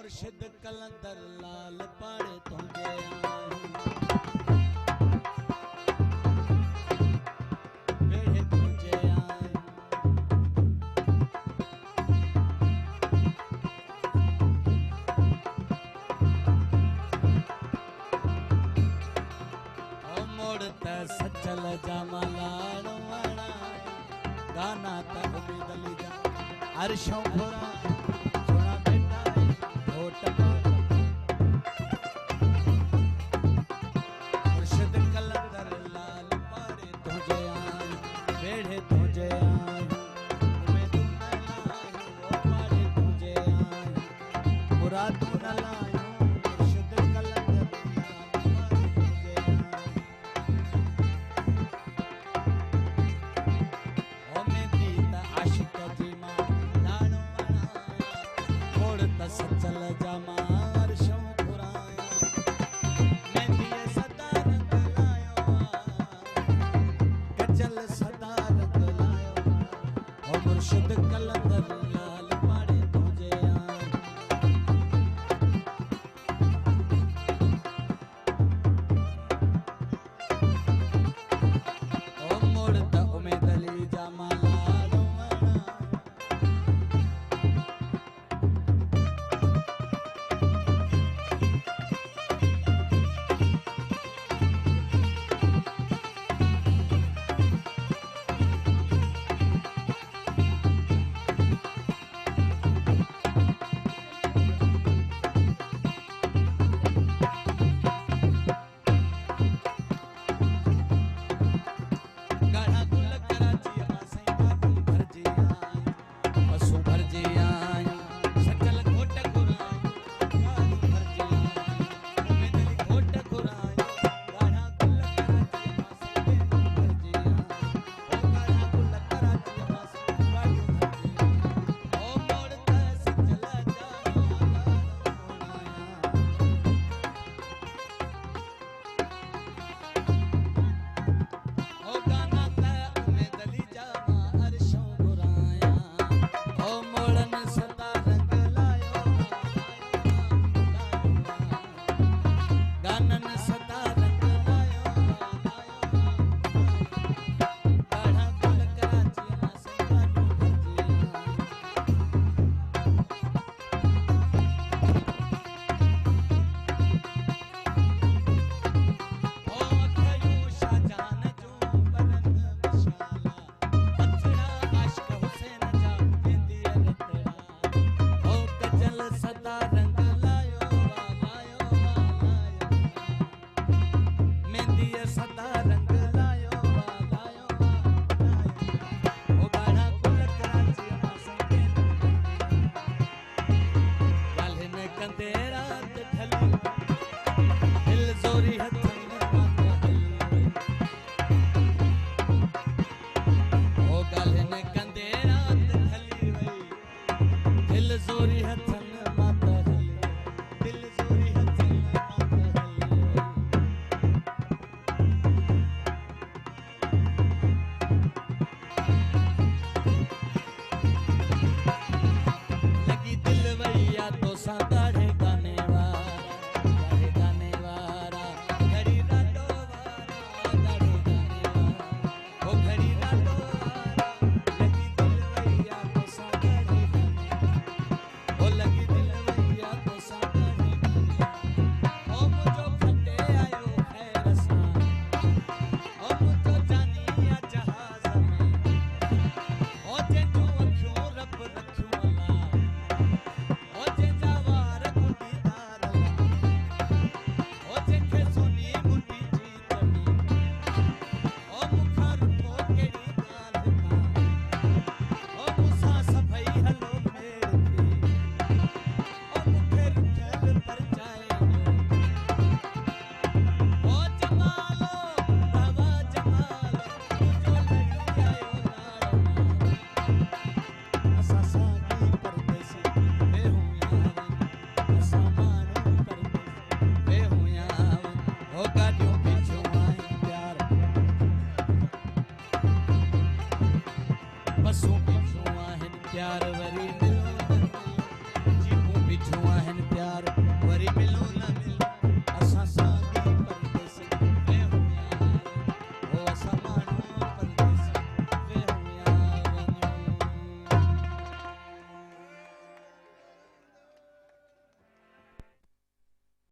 मुर्शिद कलंदर लाल पाड़े तुझे वेड़े तुझे मोड़ता सचल जमालाड़ वाड़ा गाना तक बिदली जा अर्शों भरा सोना बेटा घोट मुर्शिद कलंदर लाल पाड़े तुझे वेड़े तुझे तुम्हें तू न लायो वो पाड़े तुझे मुराद तू न लायो मुर्शिद कलंदर लाल पाड़े तुझे ओ मैं दीता आशिक जी मां लानो सचल जामा अर्शों खुराया मैं दिए सदा रंग लायो गजल सदा रंग लायो और मुर्शिद कलंदर लाल पाड़े तुझे ओ मोड़ता उम्मीद अली जामा लगी दिल वैया तो सा